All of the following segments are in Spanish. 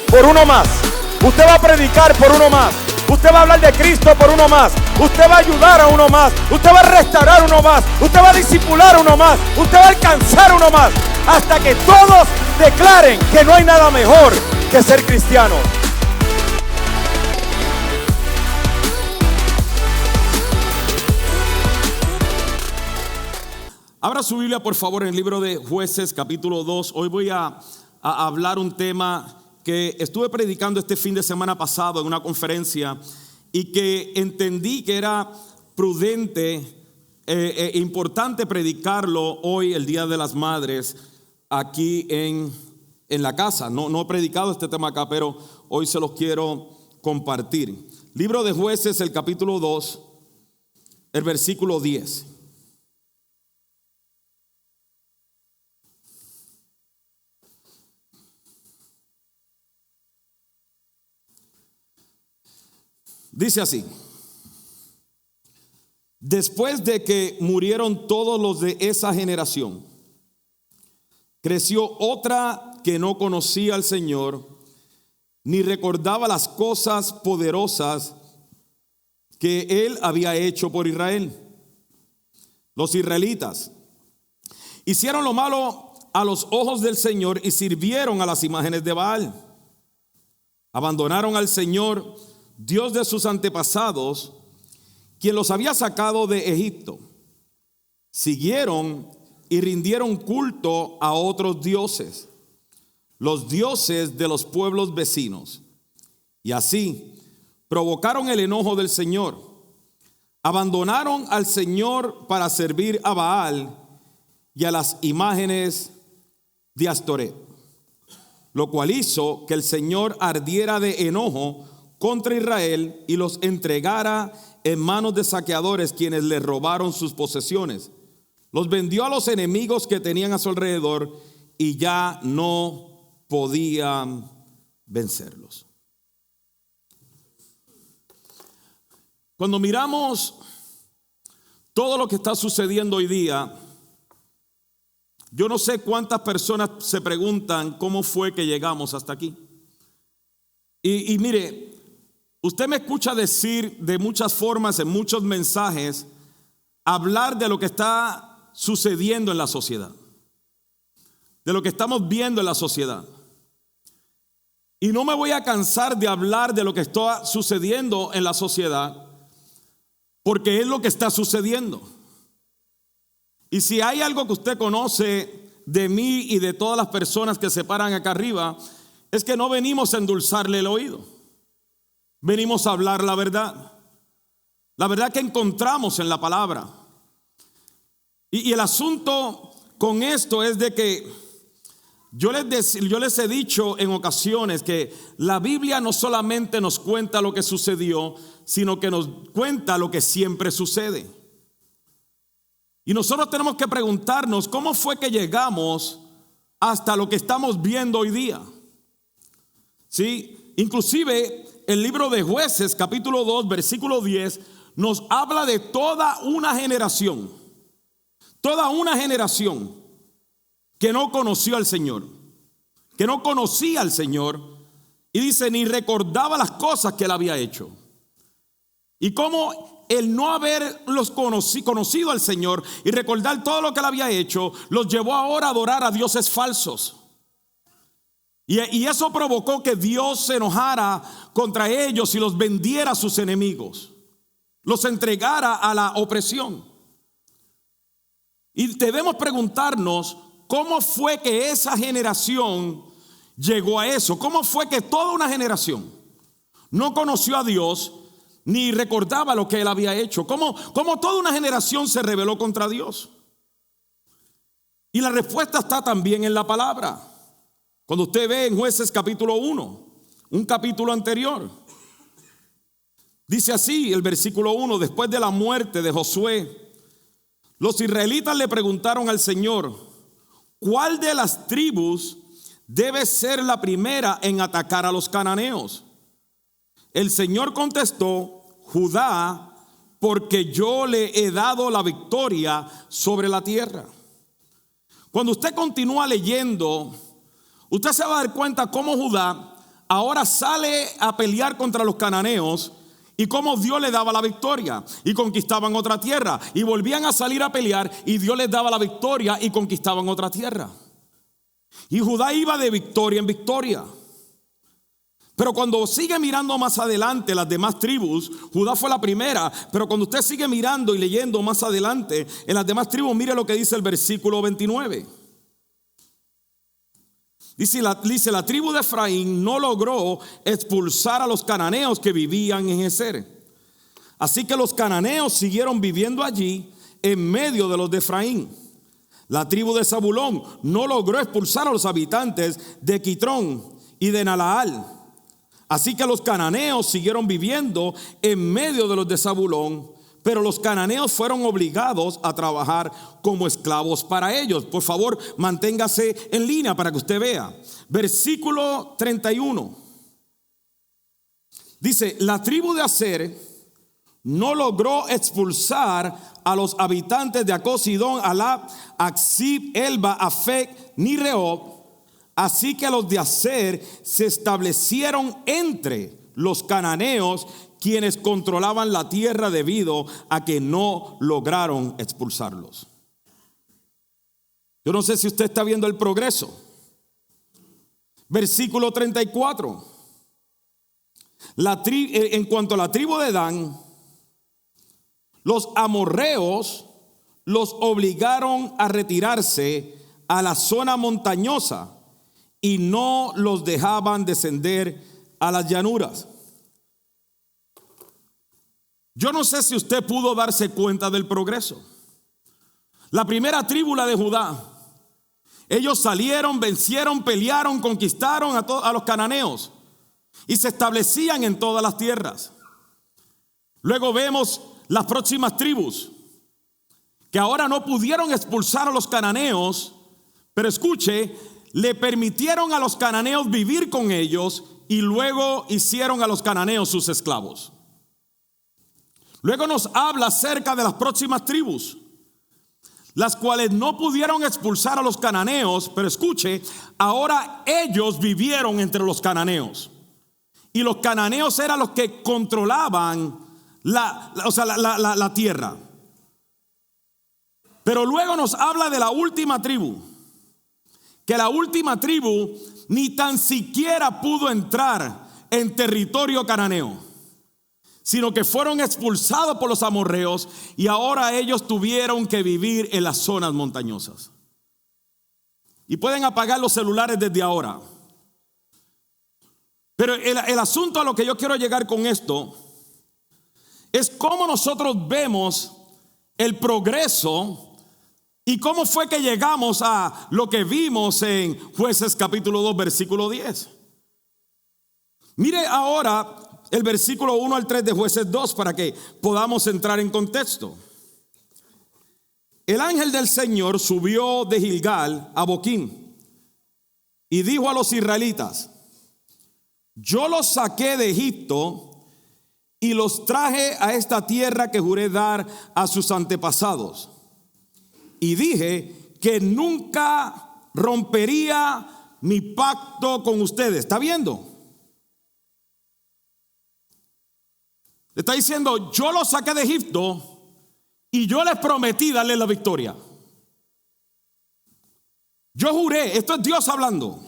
por uno más. Usted va a predicar por uno más. Usted va a hablar de Cristo por uno más. Usted va a ayudar a uno más. Usted va a restaurar a uno más. Usted va a discipular a uno más. Usted va a alcanzar a uno más. Hasta que todos declaren que no hay nada mejor que ser cristiano. Abra su Biblia, por favor, en el libro de Jueces, capítulo 2. Hoy voy a hablar un tema que estuve predicando este fin de semana pasado en una conferencia y que entendí que era prudente e importante predicarlo hoy, el Día de las Madres, aquí en la casa. No he predicado este tema acá, pero hoy se los quiero compartir. Libro de Jueces, el capítulo 2, el versículo 10. Dice así: después de que murieron todos los de esa generación, creció otra que no conocía al Señor, ni recordaba las cosas poderosas que Él había hecho por Israel. Los israelitas hicieron lo malo a los ojos del Señor y sirvieron a las imágenes de Baal. Abandonaron al Señor, Dios de sus antepasados, quien los había sacado de Egipto. Siguieron y rindieron culto a otros dioses, los dioses de los pueblos vecinos. Y así provocaron el enojo del Señor. Abandonaron al Señor para servir a Baal y a las imágenes de Astoret, lo cual hizo que el Señor ardiera de enojo contra Israel y los entregara en manos de saqueadores, quienes le robaron sus posesiones. Los vendió a los enemigos que tenían a su alrededor y ya no podían vencerlos. Cuando miramos todo lo que está sucediendo hoy día, yo no sé cuántas personas se preguntan cómo fue que llegamos hasta aquí. Y mire, usted me escucha decir de muchas formas, en muchos mensajes, hablar de lo que está sucediendo en la sociedad, de lo que estamos viendo en la sociedad. Y no me voy a cansar de hablar de lo que está sucediendo en la sociedad, porque es lo que está sucediendo. Y si hay algo que usted conoce de mí y de todas las personas que se paran acá arriba, es que no venimos a endulzarle el oído. Venimos a hablar la verdad que encontramos en la palabra. Y el asunto con esto es de que yo les he dicho en ocasiones que la Biblia no solamente nos cuenta lo que sucedió, sino que nos cuenta lo que siempre sucede. Y nosotros tenemos que preguntarnos cómo fue que llegamos hasta lo que estamos viendo hoy día. ¿Sí? Inclusive el libro de Jueces, capítulo 2, versículo 10, nos habla de toda una generación que no conoció al Señor, que no conocía al Señor, y dice, ni recordaba las cosas que Él había hecho. Y cómo el no haberlos conocido al Señor y recordar todo lo que Él había hecho, los llevó ahora a adorar a dioses falsos. Y eso provocó que Dios se enojara contra ellos y los vendiera a sus enemigos, los entregara a la opresión. Y debemos preguntarnos cómo fue que esa generación llegó a eso. ¿Cómo fue que toda una generación no conoció a Dios ni recordaba lo que Él había hecho? ¿Cómo toda una generación se rebeló contra Dios? Y la respuesta está también en la palabra. Cuando usted ve en Jueces capítulo 1, un capítulo anterior, dice así el versículo 1: después de la muerte de Josué, los israelitas le preguntaron al Señor, ¿cuál de las tribus debe ser la primera en atacar a los cananeos? El Señor contestó, Judá, porque yo le he dado la victoria sobre la tierra. Cuando usted continúa leyendo, usted se va a dar cuenta cómo Judá ahora sale a pelear contra los cananeos y cómo Dios le daba la victoria y conquistaban otra tierra. Y volvían a salir a pelear y Dios les daba la victoria y conquistaban otra tierra. Y Judá iba de victoria en victoria. Pero cuando sigue mirando más adelante las demás tribus, Judá fue la primera, pero cuando usted sigue mirando y leyendo más adelante en las demás tribus, mire lo que dice el versículo 29. Dice la tribu de Efraín no logró expulsar a los cananeos que vivían en Geser. Así que los cananeos siguieron viviendo allí en medio de los de Efraín. La tribu de Zabulón no logró expulsar a los habitantes de Quitrón y de Nalaal. Así que los cananeos siguieron viviendo en medio de los de Zabulón, pero los cananeos fueron obligados a trabajar como esclavos para ellos. Por favor, manténgase en línea para que usted vea. Versículo 31. Dice, la tribu de Aser no logró expulsar a los habitantes de Acos, Sidón, Alab, Aksib, Elba, Afec, ni Rehob. Así que los de Aser se establecieron entre los cananeos, quienes controlaban la tierra debido a que no lograron expulsarlos. Yo no sé si usted está viendo el progreso. Versículo 34. En cuanto a la tribu de Dan, los amorreos los obligaron a retirarse a la zona montañosa y no los dejaban descender a las llanuras. Yo no sé si usted pudo darse cuenta del progreso. La primera tribu, la de Judá, ellos salieron, vencieron, pelearon, conquistaron a los cananeos y se establecían en todas las tierras. Luego vemos las próximas tribus que ahora no pudieron expulsar a los cananeos, pero escuche, le permitieron a los cananeos vivir con ellos y luego hicieron a los cananeos sus esclavos. Luego nos habla acerca de las próximas tribus, las cuales no pudieron expulsar a los cananeos, pero escuche, ahora ellos vivieron entre los cananeos. Y los cananeos eran los que controlaban la tierra. Pero luego nos habla de la última tribu, que la última tribu ni tan siquiera pudo entrar en territorio cananeo, sino que fueron expulsados por los amorreos y ahora ellos tuvieron que vivir en las zonas montañosas. Y pueden apagar los celulares desde ahora. Pero el asunto a lo que yo quiero llegar con esto es cómo nosotros vemos el progreso y cómo fue que llegamos a lo que vimos en Jueces capítulo 2 versículo 10. Mire ahora el versículo 1 al 3 de Jueces 2 para que podamos entrar en contexto. El ángel del Señor subió de Gilgal a Boquim y dijo a los israelitas: yo los saqué de Egipto y los traje a esta tierra que juré dar a sus antepasados. Y dije que nunca rompería mi pacto con ustedes. ¿Está viendo? Está diciendo, yo los saqué de Egipto y yo les prometí darles la victoria. Yo juré, esto es Dios hablando.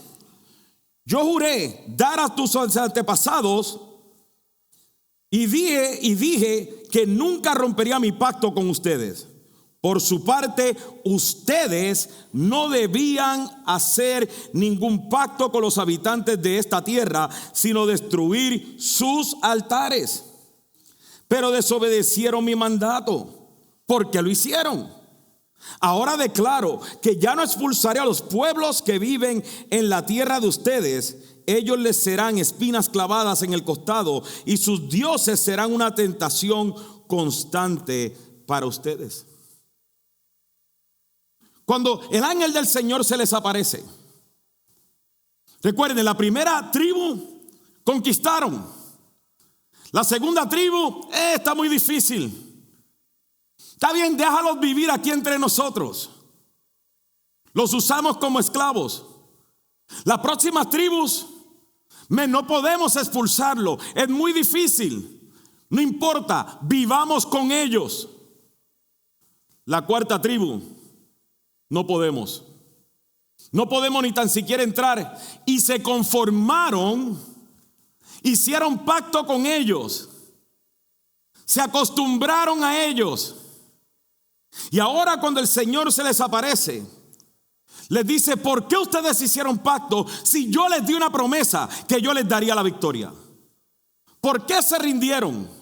Yo juré dar a tus antepasados y dije que nunca rompería mi pacto con ustedes. Por su parte, ustedes no debían hacer ningún pacto con los habitantes de esta tierra, sino destruir sus altares. Pero desobedecieron mi mandato. ¿Por qué lo hicieron? Ahora declaro que ya no expulsaré a los pueblos que viven en la tierra de ustedes. Ellos les serán espinas clavadas en el costado y sus dioses serán una tentación constante para ustedes. Cuando el ángel del Señor se les aparece, recuerden, la primera tribu conquistaron. La segunda tribu está muy difícil. Está bien, déjalos vivir aquí entre nosotros. Los usamos como esclavos. Las próximas tribus No podemos expulsarlo. Es muy difícil. No importa, vivamos con ellos. La cuarta tribu, no podemos. No podemos ni tan siquiera entrar. Y se conformaron, hicieron pacto con ellos. Se acostumbraron a ellos. Y ahora cuando el Señor se les aparece, les dice: ¿por qué ustedes hicieron pacto si yo les di una promesa que yo les daría la victoria? ¿Por qué se rindieron?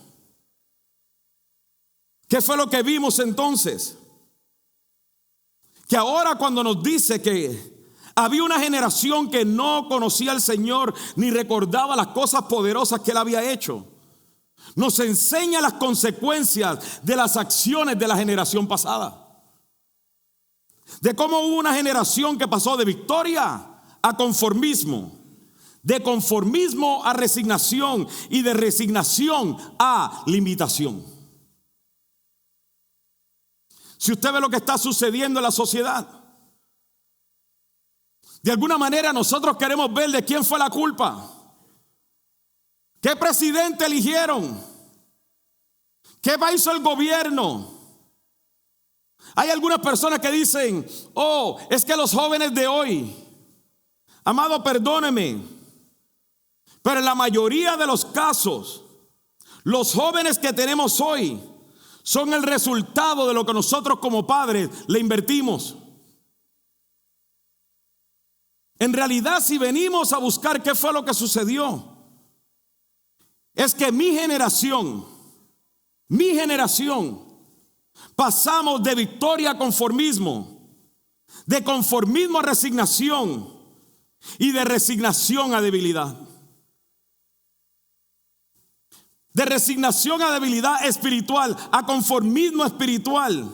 ¿Qué fue lo que vimos entonces? Que ahora cuando nos dice que había una generación que no conocía al Señor ni recordaba las cosas poderosas que Él había hecho, nos enseña las consecuencias de las acciones de la generación pasada. De cómo hubo una generación que pasó de victoria a conformismo, de conformismo a resignación y de resignación a limitación. Si usted ve lo que está sucediendo en la sociedad, de alguna manera nosotros queremos ver de quién fue la culpa. ¿Qué presidente eligieron? ¿Qué hizo el gobierno? Hay algunas personas que dicen: oh, es que los jóvenes de hoy, amado, perdóneme, pero en la mayoría de los casos, los jóvenes que tenemos hoy son el resultado de lo que nosotros como padres le invertimos. En realidad, si venimos a buscar qué fue lo que sucedió, es que mi generación, pasamos de victoria a conformismo, de conformismo a resignación y de resignación a debilidad. De resignación a debilidad espiritual, a conformismo espiritual,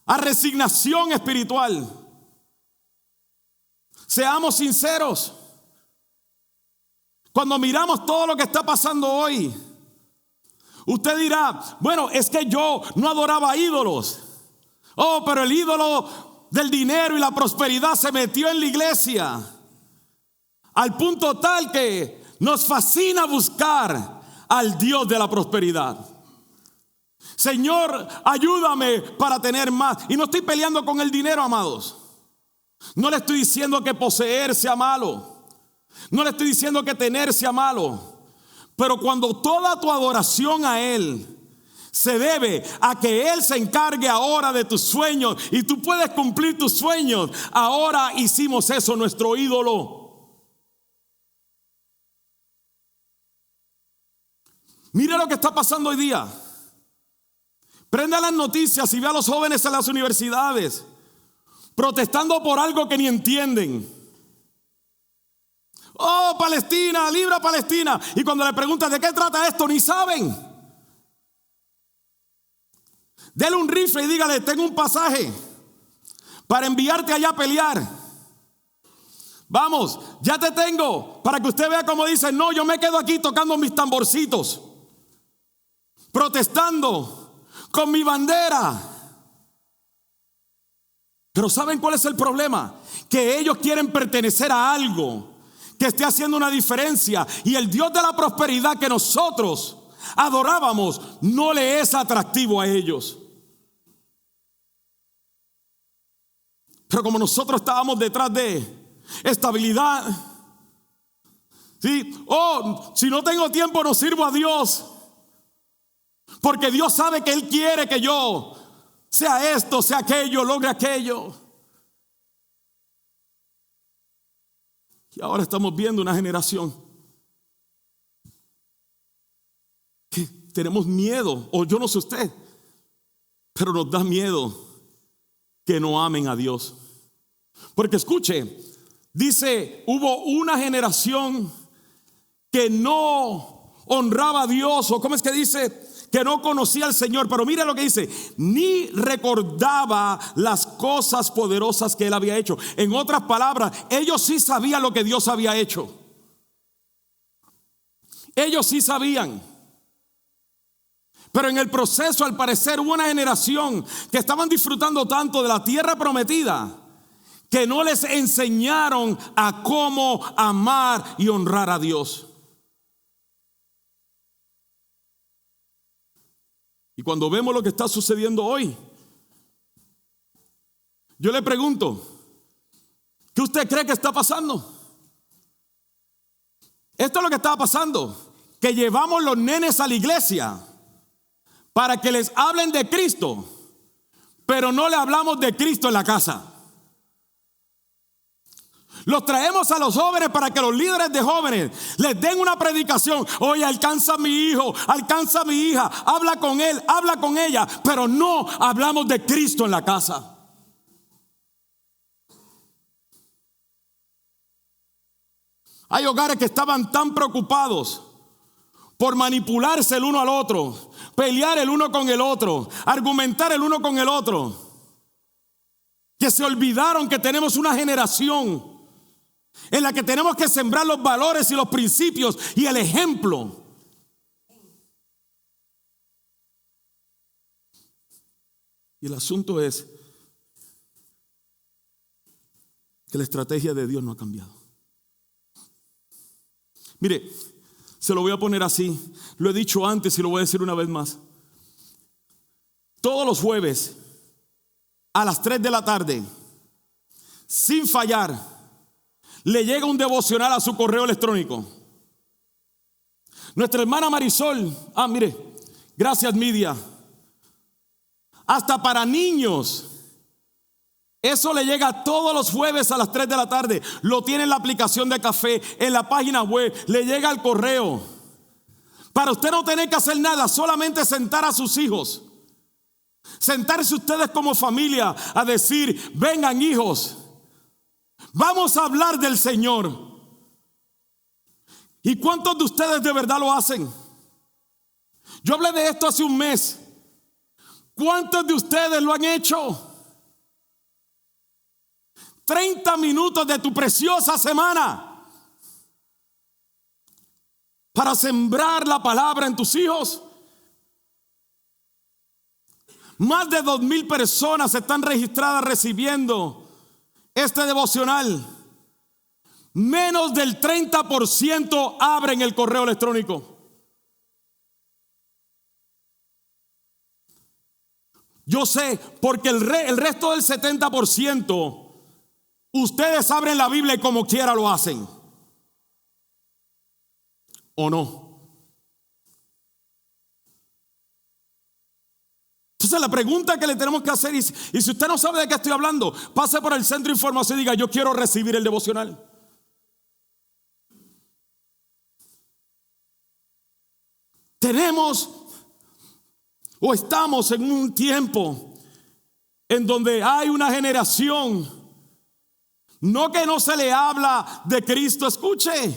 a resignación espiritual. Seamos sinceros. Cuando miramos todo lo que está pasando hoy, usted dirá: bueno, es que yo no adoraba ídolos. Oh, pero el ídolo del dinero y la prosperidad se metió en la iglesia, al punto tal que nos fascina buscar al Dios de la prosperidad. Señor, ayúdame para tener más. Y no estoy peleando con el dinero, amados. No le estoy diciendo que poseer sea malo. No le estoy diciendo que tener sea malo. Pero cuando toda tu adoración a Él se debe a que Él se encargue ahora de tus sueños y tú puedes cumplir tus sueños, ahora hicimos eso nuestro ídolo. Mire lo que está pasando hoy día. Prenda las noticias y ve a los jóvenes en las universidades protestando por algo que ni entienden. Oh, Palestina, libra Palestina. Y cuando le preguntan de qué trata esto, ni saben. Dele un rifle y dígale: tengo un pasaje para enviarte allá a pelear. Vamos, ya te tengo, para que usted vea cómo dice: no, yo me quedo aquí tocando mis tamborcitos, protestando con mi bandera. Pero ¿saben cuál es el problema? Que ellos quieren pertenecer a algo que esté haciendo una diferencia, y el Dios de la prosperidad que nosotros adorábamos no le es atractivo a ellos. Pero como nosotros estábamos detrás de estabilidad, ¿sí? Oh, si no tengo tiempo no sirvo a Dios, porque Dios sabe que Él quiere que yo sea esto, sea aquello, logre aquello. Y ahora estamos viendo una generación que tenemos miedo, o yo no sé usted, pero nos da miedo que no amen a Dios. Porque escuche, dice: hubo una generación que no honraba a Dios, o ¿cómo es que dice? Que no conocía al Señor. Pero mira lo que dice: ni recordaba las cosas poderosas que Él había hecho. En otras palabras, ellos sí sabían lo que Dios había hecho. Ellos sí sabían. Pero en el proceso, al parecer, hubo una generación que estaban disfrutando tanto de la tierra prometida que no les enseñaron a cómo amar y honrar a Dios. Y cuando vemos lo que está sucediendo hoy, yo le pregunto, ¿qué usted cree que está pasando? Esto es lo que está pasando, que llevamos los nenes a la iglesia para que les hablen de Cristo, pero no le hablamos de Cristo en la casa. Los traemos a los jóvenes para que los líderes de jóvenes les den una predicación. Oye, alcanza a mi hijo, alcanza a mi hija, habla con él, habla con ella, pero no hablamos de Cristo en la casa. Hay hogares que estaban tan preocupados por manipularse el uno al otro, pelear el uno con el otro, argumentar el uno con el otro, que se olvidaron que tenemos una generación en la que tenemos que sembrar los valores y los principios y el ejemplo. Y el asunto es que la estrategia de Dios no ha cambiado. Mire, se lo voy a poner así. Lo he dicho antes y lo voy a decir una vez más. Todos los jueves a las 3 de la tarde, sin fallar, le llega un devocional a su correo electrónico. Nuestra hermana Marisol, mire, gracias Midia, hasta para niños, eso le llega todos los jueves a las 3 de la tarde. Lo tiene en la aplicación de Café, en la página web, le llega al correo. Para usted no tener que hacer nada, solamente sentar a sus hijos, sentarse ustedes como familia a decir, vengan hijos, vamos a hablar del Señor. ¿Y cuántos de ustedes de verdad lo hacen? Yo hablé de esto hace un mes. ¿Cuántos de ustedes lo han hecho? 30 minutos de tu preciosa semana para sembrar la palabra en tus hijos. Más de 2,000 personas están registradas recibiendo este devocional. Menos del 30% abren el correo electrónico. Yo sé, porque el resto del 70%, ustedes abren la Biblia y como quiera lo hacen. ¿O no? Entonces la pregunta que le tenemos que hacer es, y si usted no sabe de qué estoy hablando, pase por el centro de información y diga, yo quiero recibir el devocional. Tenemos o estamos en un tiempo en donde hay una generación, no que no se le habla de Cristo. Escuche,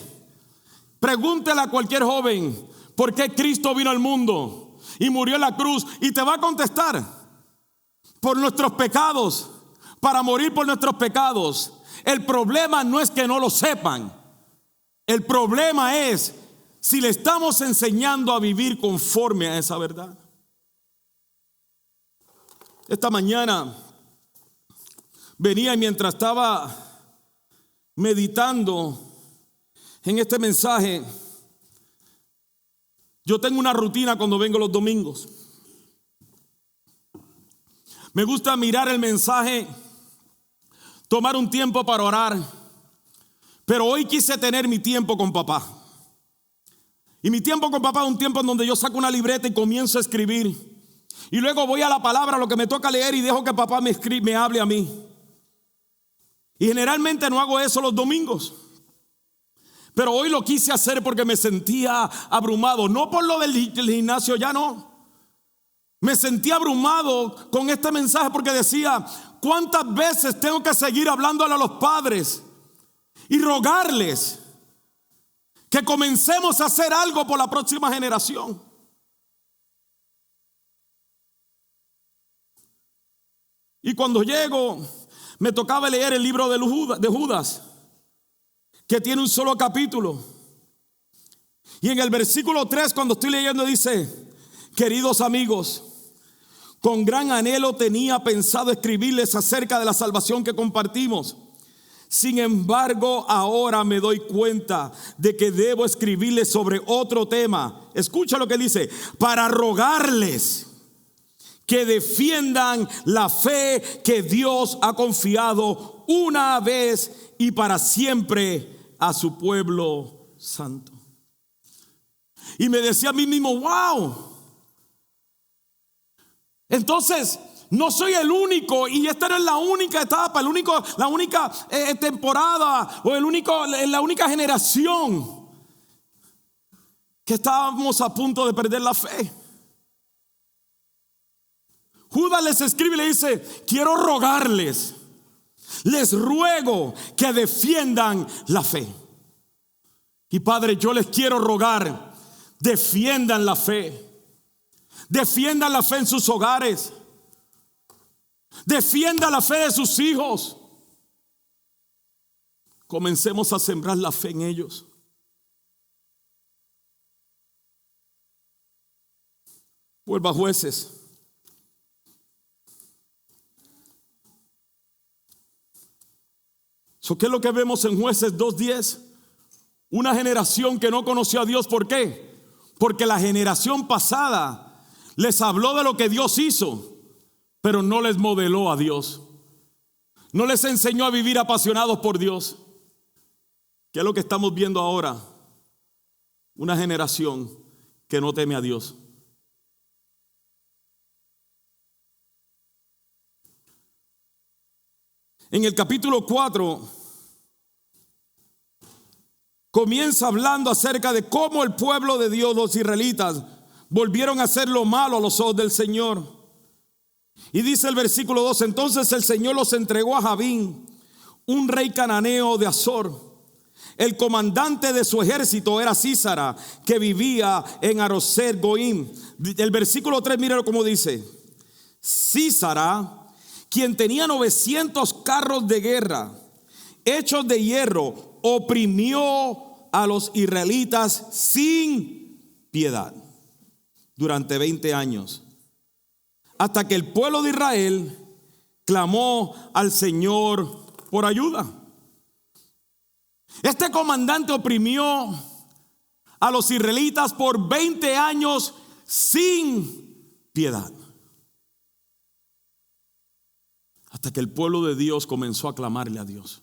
pregúntele a cualquier joven por qué Cristo vino al mundo y murió en la cruz, y te va a contestar: por nuestros pecados, para morir por nuestros pecados. El problema no es que no lo sepan, el problema es si le estamos enseñando a vivir conforme a esa verdad. Esta mañana venía y mientras estaba meditando en este mensaje, yo tengo una rutina cuando vengo los domingos. Me gusta mirar el mensaje, tomar un tiempo para orar, pero hoy quise tener mi tiempo con papá. Y mi tiempo con papá es un tiempo en donde yo saco una libreta y comienzo a escribir. Y luego voy a la palabra, lo que me toca leer, y dejo que papá me hable a mí. Y generalmente no hago eso los domingos, pero hoy lo quise hacer porque me sentía abrumado. No por lo del gimnasio, ya no. Me sentía abrumado con este mensaje porque decía, ¿cuántas veces tengo que seguir hablándole a los padres y rogarles que comencemos a hacer algo por la próxima generación? Y cuando llego, me tocaba leer el libro de Judas, que tiene un solo capítulo. Y en el versículo 3, cuando estoy leyendo, dice: queridos amigos, con gran anhelo tenía pensado escribirles acerca de la salvación que compartimos, Sin embargo, ahora me doy cuenta de que debo escribirles sobre otro tema. Escucha lo que dice: para rogarles que defiendan la fe que Dios ha confiado una vez y para siempre a su pueblo santo. Y me decía a mí mismo, wow. Entonces, no soy el único, y esta no es la única etapa, la única temporada o la única generación que estábamos a punto de perder la fe. Judas les escribe y le dice: quiero rogarles, les ruego que defiendan la fe. Y Padre, yo les quiero rogar, defiendan la fe. Defiendan la fe en sus hogares. Defiendan la fe de sus hijos. Comencemos a sembrar la fe en ellos. Vuelva a Jueces. ¿Qué es lo que vemos en Jueces 2:10? Una generación que no conoció a Dios. ¿Por qué? Porque la generación pasada les habló de lo que Dios hizo, pero no les modeló a Dios. No les enseñó a vivir apasionados por Dios. ¿Qué es lo que estamos viendo ahora? Una generación que no teme a Dios. En el capítulo 4 comienza hablando acerca de cómo el pueblo de Dios, los israelitas, volvieron a hacer lo malo a los ojos del Señor. Y dice el versículo 2: entonces el Señor los entregó a Jabín, un rey cananeo de Azor. El comandante de su ejército era Sísara, que vivía en Aroset Goim. El versículo 3, míralo cómo dice: Sísara, quien tenía 900 carros de guerra hechos de hierro, oprimió a los israelitas sin piedad durante 20 años, hasta que el pueblo de Israel clamó al Señor por ayuda. Este comandante oprimió a los israelitas por 20 años sin piedad, hasta que el pueblo de Dios comenzó a clamarle a Dios.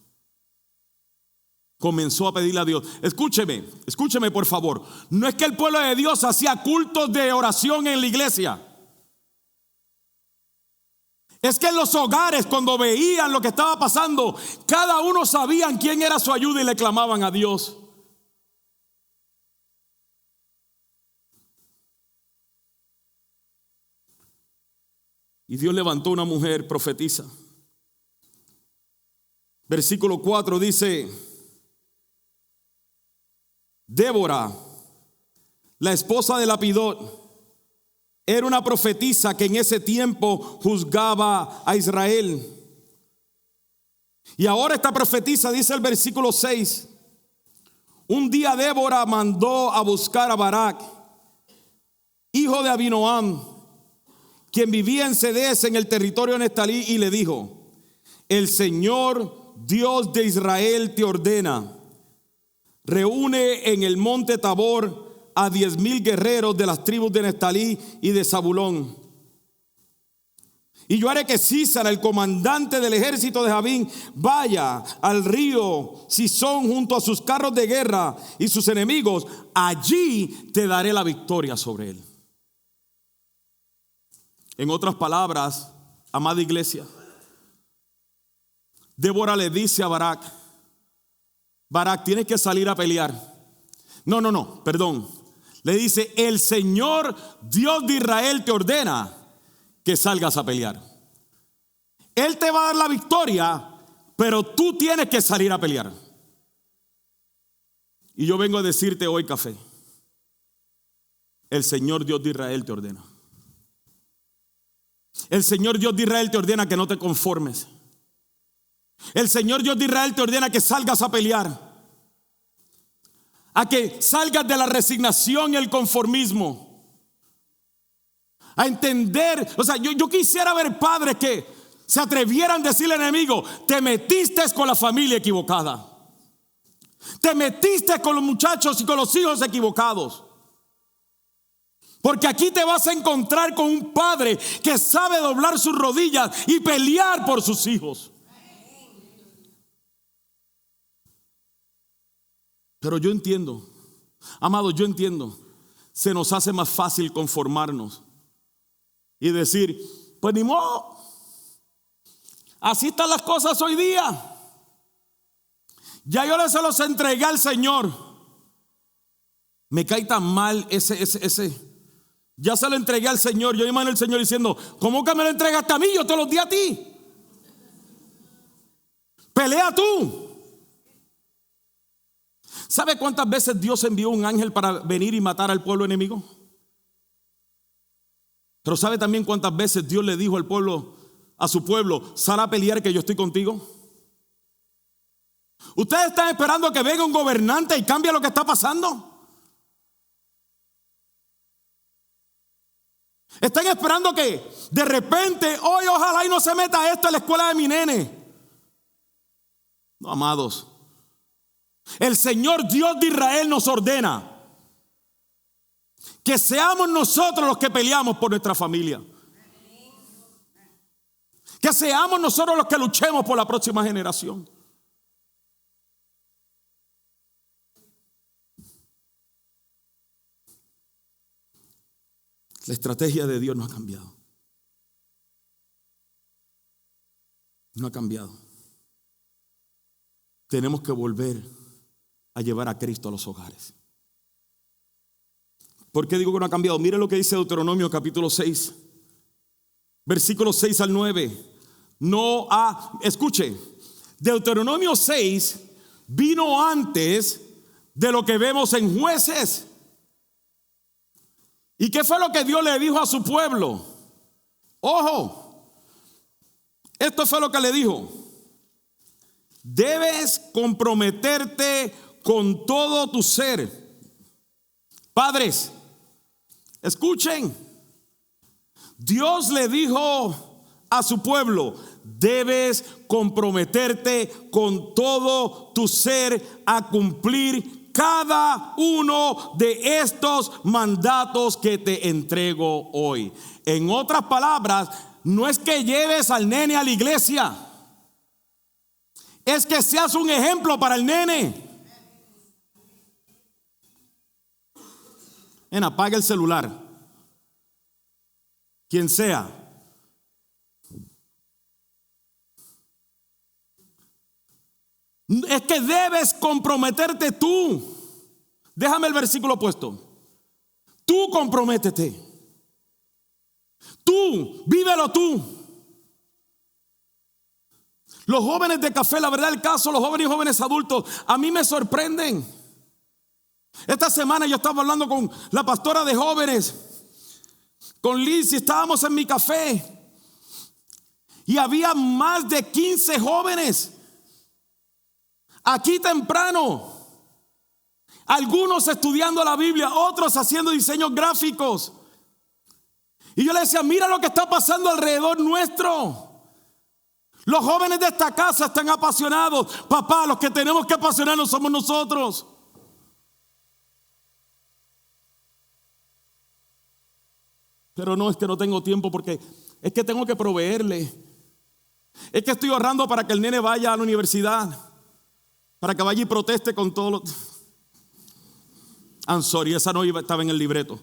Comenzó a pedirle a Dios. Escúcheme por favor. No es que el pueblo de Dios hacía cultos de oración en la iglesia. Es que en los hogares, cuando veían lo que estaba pasando, cada uno sabían quién era su ayuda y le clamaban a Dios. Y Dios levantó una mujer profetisa. Versículo 4 dice: Débora, la esposa de Lapidot, era una profetisa que en ese tiempo juzgaba a Israel. Y ahora esta profetisa, dice el versículo 6: un día Débora mandó a buscar a Barak, hijo de Abinoam, quien vivía en Cedes, en el territorio de Neftalí, y le dijo: el Señor Dios de Israel te ordena, reúne en el monte Tabor a 10,000 guerreros de las tribus de Neftalí y de Zabulón. Y yo haré que Sísara, el comandante del ejército de Jabín, vaya al río Sison junto a sus carros de guerra y sus enemigos. Allí te daré la victoria sobre él. En otras palabras, amada iglesia, Débora le dice a Barak: Barak, tienes que salir a pelear. Perdón. Le dice: el Señor Dios de Israel te ordena que salgas a pelear. Él te va a dar la victoria, pero tú tienes que salir a pelear. Y yo vengo a decirte hoy, café, el Señor Dios de Israel te ordena. El Señor Dios de Israel te ordena que no te conformes. El Señor Dios de Israel te ordena que salgas a pelear, a que salgas de la resignación y el conformismo, a entender. O sea, yo quisiera ver padres que se atrevieran a decirle al enemigo: te metiste con la familia equivocada, te metiste con los muchachos y con los hijos equivocados. Porque aquí te vas a encontrar con un padre que sabe doblar sus rodillas y pelear por sus hijos. Pero yo entiendo, amados, yo entiendo. Se nos hace más fácil conformarnos y decir: pues ni modo, así están las cosas hoy día. Ya yo se los entregué al Señor. Me cae tan mal ese. Ya se lo entregué al Señor. Yo imagino al Señor diciendo: ¿cómo que me lo entregaste a mí? Yo te los di a ti. Pelea tú. ¿Sabe cuántas veces Dios envió un ángel para venir y matar al pueblo enemigo? Pero ¿sabe también cuántas veces Dios le dijo al pueblo, a su pueblo: sal a pelear que yo estoy contigo? ¿Ustedes están esperando que venga un gobernante y cambie lo que está pasando? Están esperando que de repente, hoy ojalá y no se meta esto en la escuela de mi nene. No, amados. El Señor Dios de Israel nos ordena que seamos nosotros los que peleamos por nuestra familia. Que seamos nosotros los que luchemos por la próxima generación. La estrategia de Dios no ha cambiado. No ha cambiado. Tenemos que volver a llevar a Cristo a los hogares. ¿Por qué digo que no ha cambiado? Mire lo que dice Deuteronomio capítulo 6, versículos 6 al 9. Escuche, Deuteronomio 6 vino antes de lo que vemos en Jueces. ¿Y qué fue lo que Dios le dijo a su pueblo? Ojo, esto fue lo que le dijo: debes comprometerte con todo tu ser. Padres, escuchen. Dios le dijo a su pueblo: debes comprometerte con todo tu ser a cumplir cada uno de estos mandatos que te entrego hoy. En otras palabras, no es que lleves al nene a la iglesia, es que seas un ejemplo para el nene. Apaga el celular, quien sea. Es que debes comprometerte tú. Déjame el versículo puesto. Tú comprométete. Tú, vívelo tú. Los jóvenes de café, la verdad del caso, los jóvenes y jóvenes adultos, a mí me sorprenden. Esta semana yo estaba hablando con la pastora de jóvenes, con Liz, y estábamos en mi café y había más de 15 jóvenes aquí temprano, algunos estudiando la Biblia, otros haciendo diseños gráficos. Y yo le decía: mira lo que está pasando alrededor nuestro. Los jóvenes de esta casa están apasionados. Papá, los que tenemos que apasionarnos somos nosotros. Pero no, es que no tengo tiempo, porque es que tengo que proveerle. Es que estoy ahorrando para que el nene vaya a la universidad, para que vaya y proteste con todos los... I'm sorry, esa no estaba en el libreto.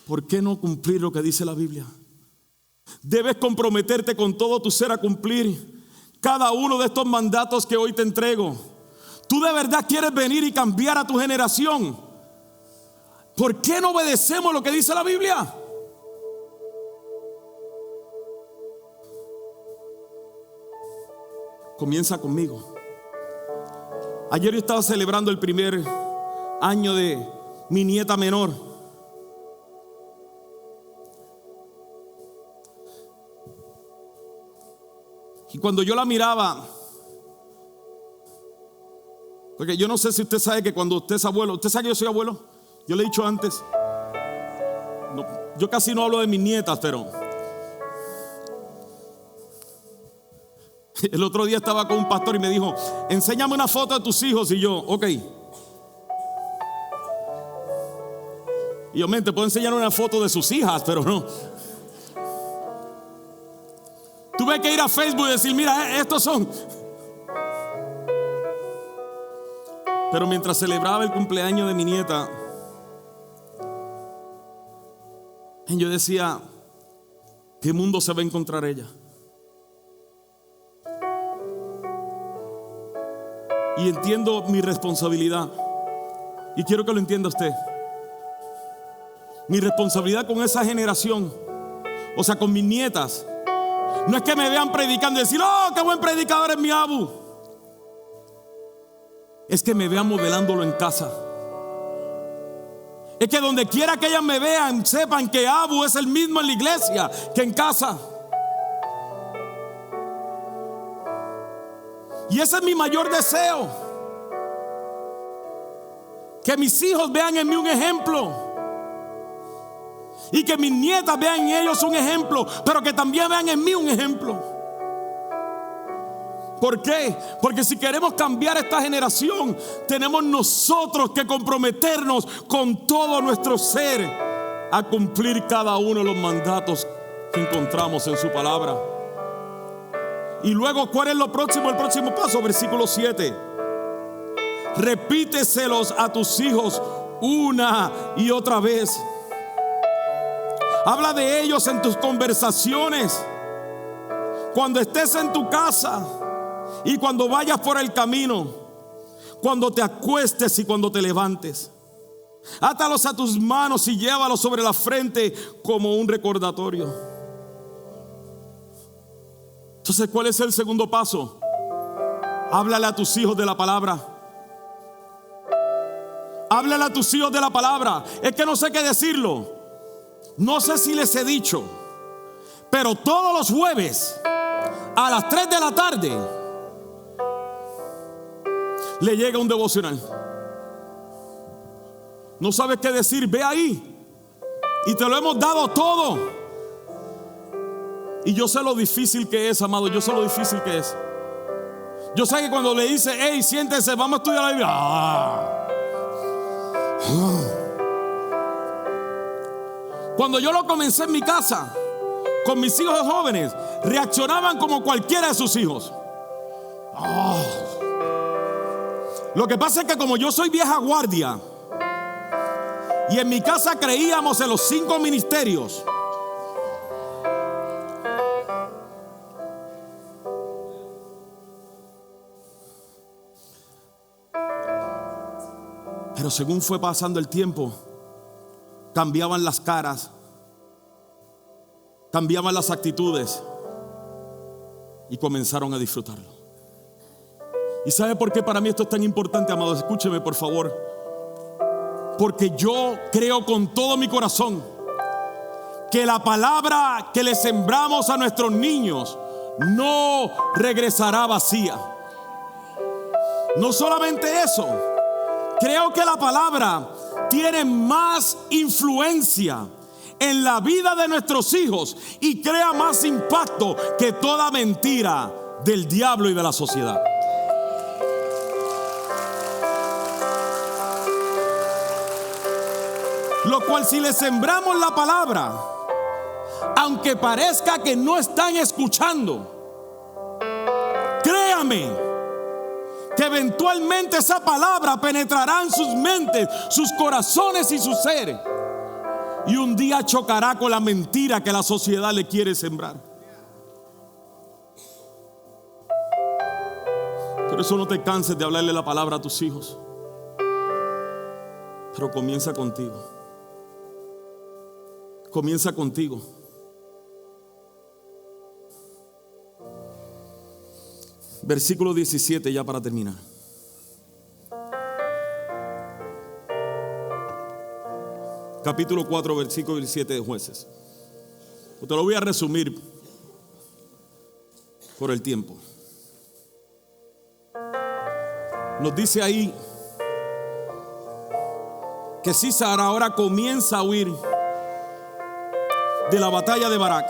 ¿Por qué no cumplir lo que dice la Biblia? Debes comprometerte con todo tu ser a cumplir cada uno de estos mandatos que hoy te entrego. ¿Tú de verdad quieres venir y cambiar a tu generación? ¿Por qué no obedecemos lo que dice la Biblia? Comienza conmigo. Ayer yo estaba celebrando el primer año de mi nieta menor. Y cuando yo la miraba, porque yo no sé si usted sabe que cuando usted es abuelo, ¿usted sabe que yo soy abuelo? Yo le he dicho antes, no, yo casi no hablo de mis nietas, pero El otro día estaba con un pastor y me dijo: enséñame una foto de tus hijos. Y yo, ok. Y yo, te puedo enseñar una foto de sus hijas, pero no. Tuve que ir a Facebook y decir: mira, estos son. Pero mientras celebraba el cumpleaños de mi nieta, yo decía: ¿qué mundo se va a encontrar ella? Y entiendo mi responsabilidad. Y quiero que lo entienda usted. Mi responsabilidad con esa generación, o sea, con mis nietas, no es que me vean predicando y decir: oh, qué buen predicador es mi abu. Es que me vean modelándolo en casa. Es que donde quiera que ellas me vean, sepan que abu es el mismo en la iglesia que en casa. Y ese es mi mayor deseo, que mis hijos vean en mí un ejemplo, y que mis nietas vean en ellos un ejemplo, pero que también vean en mí un ejemplo. ¿Por qué? Porque si queremos cambiar esta generación, tenemos nosotros que comprometernos con todo nuestro ser a cumplir cada uno de los mandatos que encontramos en su palabra. Y luego, ¿cuál es lo próximo? El próximo paso, versículo 7. Repíteselos a tus hijos una y otra vez. Habla de ellos en tus conversaciones, cuando estés en tu casa y cuando vayas por el camino, cuando te acuestes y cuando te levantes. Átalos a tus manos y llévalos sobre la frente como un recordatorio. Entonces, ¿cuál es el segundo paso? Háblale a tus hijos de la palabra. Háblale a tus hijos de la palabra. Es que no sé qué decirlo. No sé si les he dicho, pero todos los jueves a las 3 de la tarde le llega un devocional. No sabes qué decir, ve ahí. Y te lo hemos dado todo. Y yo sé lo difícil que es, amado. Yo sé lo difícil que es. Yo sé que cuando le dice: hey, siéntese, vamos a estudiar la Biblia. Cuando yo lo comencé en mi casa con mis hijos jóvenes, reaccionaban como cualquiera de sus hijos. Lo que pasa es que como yo soy vieja guardia y en mi casa creíamos en los 5 ministerios, pero según fue pasando el tiempo, cambiaban las caras, cambiaban las actitudes y comenzaron a disfrutarlo. ¿Y sabe por qué para mí esto es tan importante, amados? Escúcheme, por favor. Porque yo creo con todo mi corazón que la palabra que le sembramos a nuestros niños no regresará vacía. No solamente eso, creo que la palabra tiene más influencia en la vida de nuestros hijos y crea más impacto que toda mentira del diablo y de la sociedad. Lo cual, si le sembramos la palabra, aunque parezca que no están escuchando, créame que eventualmente esa palabra penetrará en sus mentes, sus corazones y sus seres, y un día chocará con la mentira que la sociedad le quiere sembrar. Por eso no te canses de hablarle la palabra a tus hijos, pero comienza contigo. Comienza contigo. Versículo 17, ya para terminar. Capítulo 4, versículo 17 de Jueces. Te lo voy a resumir por el tiempo. Nos dice ahí que Sísara ahora comienza a huir de la batalla de Barak.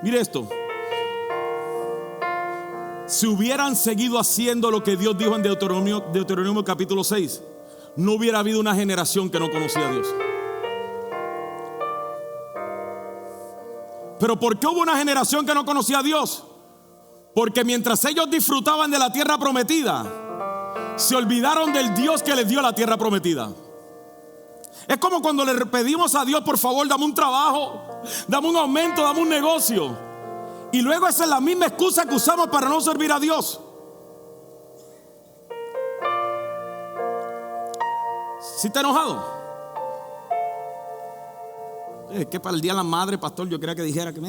Mire esto. si hubieran seguido haciendo lo que Dios dijo en Deuteronomio capítulo 6, no hubiera habido una generación que no conocía a Dios. Pero ¿por qué hubo una generación que no conocía a Dios? Porque mientras ellos disfrutaban de la tierra prometida, se olvidaron del Dios que les dio la tierra prometida. Es como cuando le pedimos a Dios: por favor, dame un trabajo, dame un aumento, dame un negocio. Y luego esa es la misma excusa que usamos para no servir a Dios. ¿Sí está enojado? Es que para el Día de la Madre, pastor, yo quería que dijera que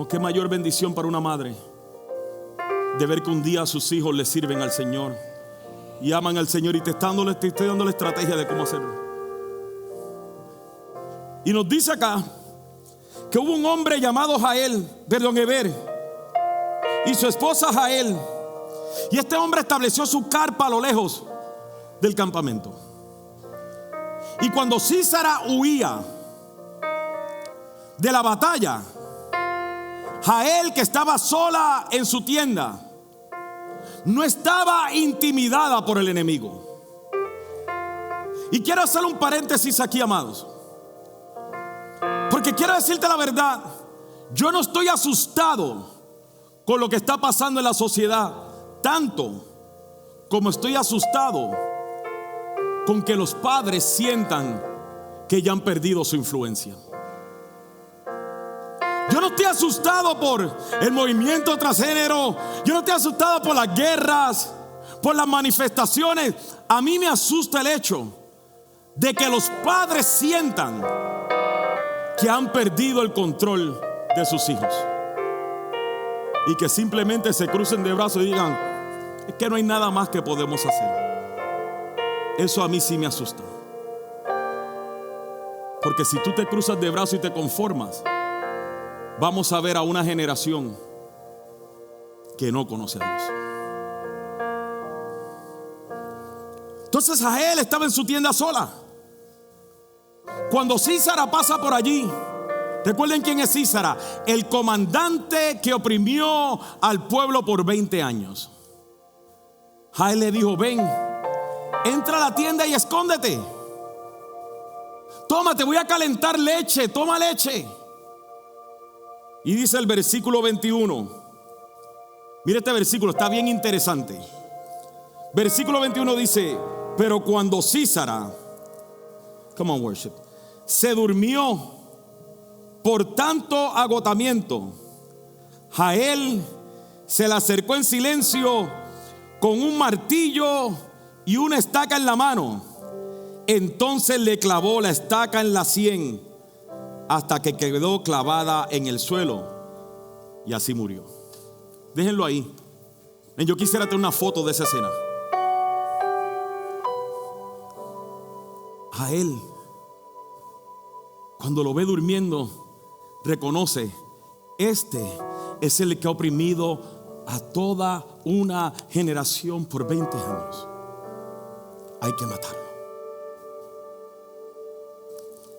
qué mayor bendición para una madre de ver que un día a sus hijos le sirven al Señor y aman al Señor, y te estoy dando la estrategia de cómo hacerlo. Y nos dice acá que hubo un hombre llamado Heber, y su esposa Jael, y este hombre estableció su carpa a lo lejos del campamento. Y cuando Sísara huía de la batalla, Jael, que estaba sola en su tienda, no estaba intimidada por el enemigo. Y quiero hacer un paréntesis aquí, amados, porque quiero decirte la verdad. Yo no estoy asustado con lo que está pasando en la sociedad, tanto como estoy asustado con que los padres sientan que ya han perdido su influencia. Yo no estoy asustado por el movimiento transgénero. Yo no estoy asustado por las guerras, por las manifestaciones. A mí me asusta el hecho de que los padres sientan que han perdido el control de sus hijos y que simplemente se crucen de brazos y digan: es que no hay nada más que podemos hacer. Eso a mí sí me asusta, porque si tú te cruzas de brazos y te conformas, vamos a ver a una generación que no conoce a Dios. Entonces Jael estaba en su tienda sola. Cuando Sísara pasa por allí, recuerden quién es Sísara: el comandante que oprimió al pueblo por 20 años. Jael le dijo: ven, entra a la tienda y escóndete. Toma, te voy a calentar leche, toma leche. Y dice el versículo 21. Mire este versículo, está bien interesante. Versículo 21 dice: pero cuando Sísara, come on worship, se durmió por tanto agotamiento, Jael se le acercó en silencio con un martillo y una estaca en la mano. Entonces le clavó la estaca en la sien hasta que quedó clavada en el suelo, y así murió. Déjenlo ahí. Yo quisiera tener una foto de esa escena. Jael, cuando lo ve durmiendo, reconoce: este es el que ha oprimido a toda una generación por 20 años. Hay que matarlo.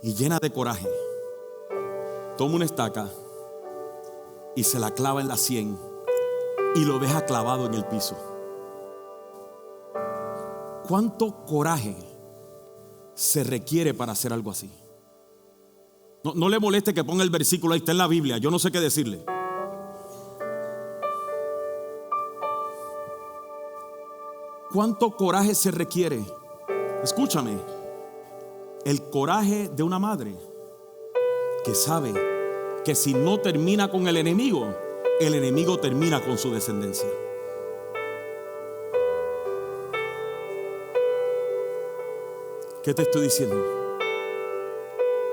Y llena de coraje, toma una estaca y se la clava en la sien y lo deja clavado en el piso. ¿Cuánto coraje se requiere para hacer algo así? No le moleste que ponga el versículo, ahí está en la Biblia, yo no sé qué decirle. ¿Cuánto coraje se requiere? Escúchame, el coraje de una madre que sabe que si no termina con el enemigo termina con su descendencia. ¿Qué te estoy diciendo?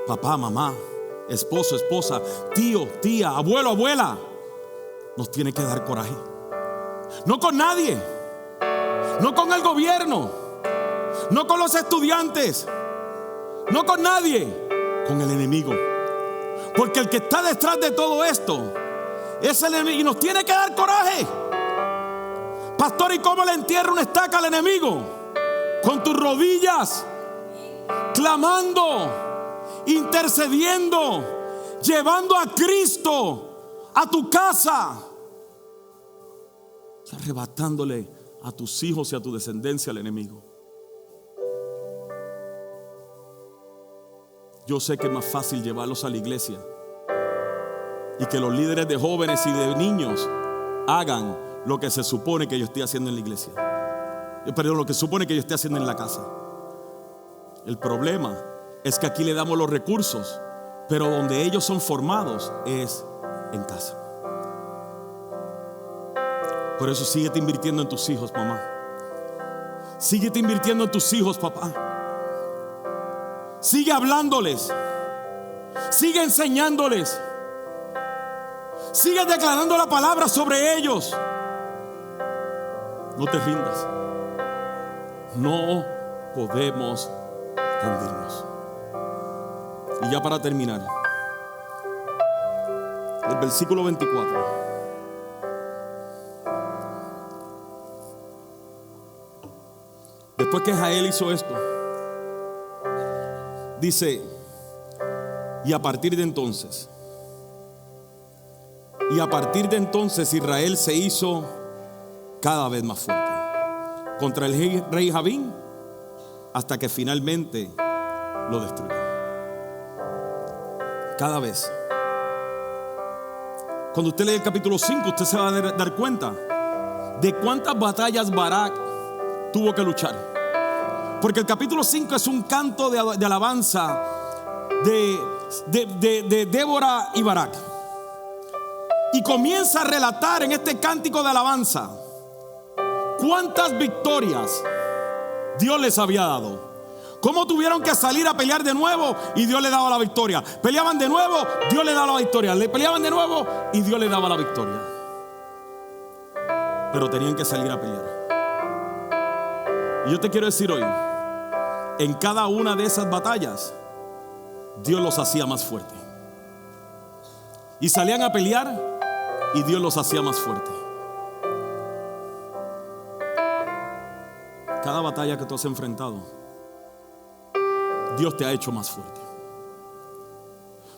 Papá, mamá, esposo, esposa, tío, tía, abuelo, abuela, nos tiene que dar coraje. No con nadie, no con el gobierno, no con los estudiantes, no con nadie, con el enemigo. Porque el que está detrás de todo esto es el enemigo y nos tiene que dar coraje. Pastor, ¿y cómo le entierra una estaca al enemigo? Con tus rodillas, clamando, intercediendo, llevando a Cristo a tu casa y arrebatándole a tus hijos y a tu descendencia al enemigo. Yo sé que es más fácil llevarlos a la iglesia y que los líderes de jóvenes y de niños hagan lo que se supone que yo estoy haciendo en la iglesia. Perdón, lo que supone que yo estoy haciendo en la casa. El problema es que aquí le damos los recursos, pero donde ellos son formados es en casa. Por eso síguete invirtiendo en tus hijos, mamá. Síguete invirtiendo en tus hijos, papá. Sigue hablándoles. Sigue enseñándoles. Sigue declarando la palabra sobre ellos. No te rindas. No podemos rendirnos. Y ya para terminar, el versículo 24. Después que Jael hizo esto, dice, y a partir de entonces Israel se hizo cada vez más fuerte contra el rey Jabín, hasta que finalmente lo destruyó. Cada vez. Cuando usted lee el capítulo 5, usted se va a dar cuenta de cuántas batallas Barak tuvo que luchar. Porque el capítulo 5 es un canto de alabanza de Débora y Barak. Y comienza a relatar en este cántico de alabanza cuántas victorias Dios les había dado. Cómo tuvieron que salir a pelear de nuevo y Dios les daba la victoria. Peleaban de nuevo, Dios les daba la victoria. Le peleaban de nuevo y Dios les daba la victoria. Pero tenían que salir a pelear. Y yo te quiero decir hoy, en cada una de esas batallas, Dios los hacía más fuerte. Y salían a pelear y Dios los hacía más fuerte. Cada batalla que tú has enfrentado, Dios te ha hecho más fuerte.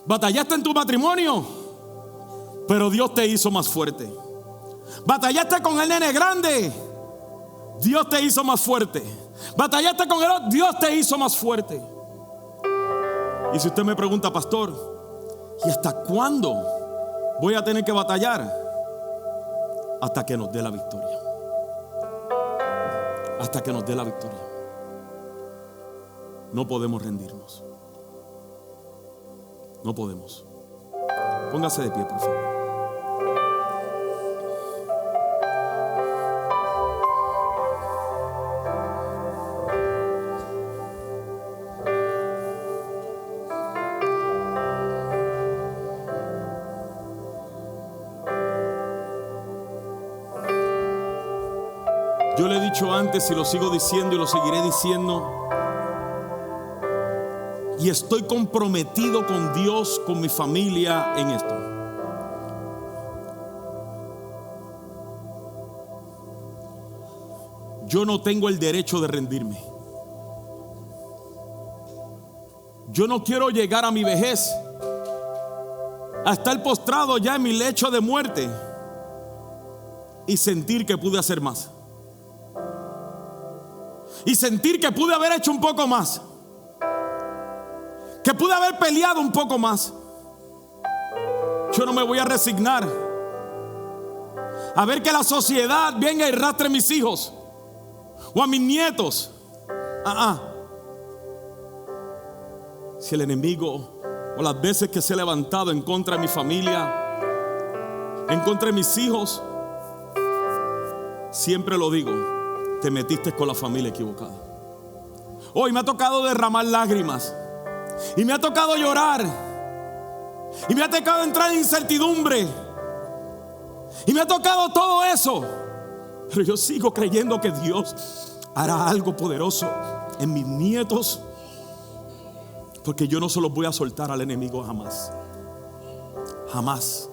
Batallaste en tu matrimonio, pero Dios te hizo más fuerte. Batallaste con el nene grande, Dios te hizo más fuerte. Batallaste con el otro, Dios te hizo más fuerte. Y si usted me pregunta, pastor, ¿y hasta cuándo voy a tener que batallar? Hasta que nos dé la victoria. Hasta que nos dé la victoria. No podemos rendirnos. No podemos. Póngase de pie, por favor. Yo le he dicho antes y lo sigo diciendo y lo seguiré diciendo. Y estoy comprometido con Dios, con mi familia en esto. Yo no tengo el derecho de rendirme. Yo no quiero llegar a mi vejez a estar postrado ya en mi lecho de muerte y sentir que pude hacer más. Y sentir que pude haber hecho un poco más. Que pude haber peleado un poco más. Yo no me voy a resignar a ver que la sociedad venga y arrastre a mis hijos o a mis nietos. Si el enemigo o las veces que se ha levantado en contra de mi familia, en contra de mis hijos, siempre lo digo, te metiste con la familia equivocada. Hoy me ha tocado derramar lágrimas y me ha tocado llorar y me ha tocado entrar en incertidumbre y me ha tocado todo eso, pero yo sigo creyendo que Dios hará algo poderoso en mis nietos, porque yo no se los voy a soltar al enemigo jamás. Jamás.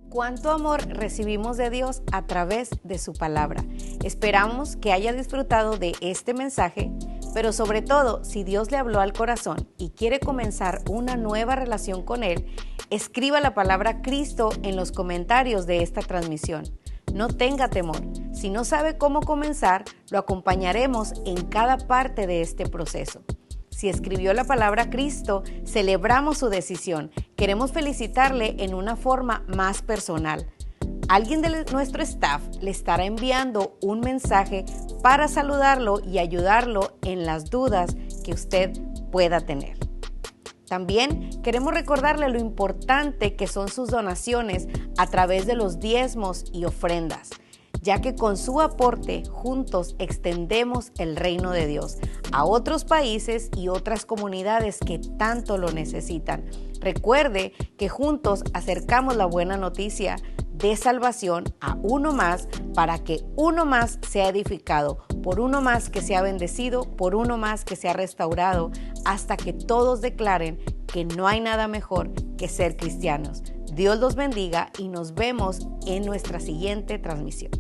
Cuánto amor recibimos de Dios a través de su palabra. Esperamos que haya disfrutado de este mensaje, pero sobre todo, si Dios le habló al corazón y quiere comenzar una nueva relación con Él, Escriba la palabra Cristo en los comentarios de esta transmisión. No tenga temor. Si no sabe cómo comenzar, lo acompañaremos en cada parte de este proceso. Si escribió la palabra Cristo, celebramos su decisión. Queremos felicitarle en una forma más personal. Alguien de nuestro staff le estará enviando un mensaje para saludarlo y ayudarlo en las dudas que usted pueda tener. También queremos recordarle lo importante que son sus donaciones a través de los diezmos y ofrendas, ya que con su aporte juntos extendemos el reino de Dios a otros países y otras comunidades que tanto lo necesitan. Recuerde que juntos acercamos la buena noticia de salvación a uno más para que uno más sea edificado, por uno más que sea bendecido, por uno más que sea restaurado, hasta que todos declaren que no hay nada mejor que ser cristianos. Dios los bendiga y nos vemos en nuestra siguiente transmisión.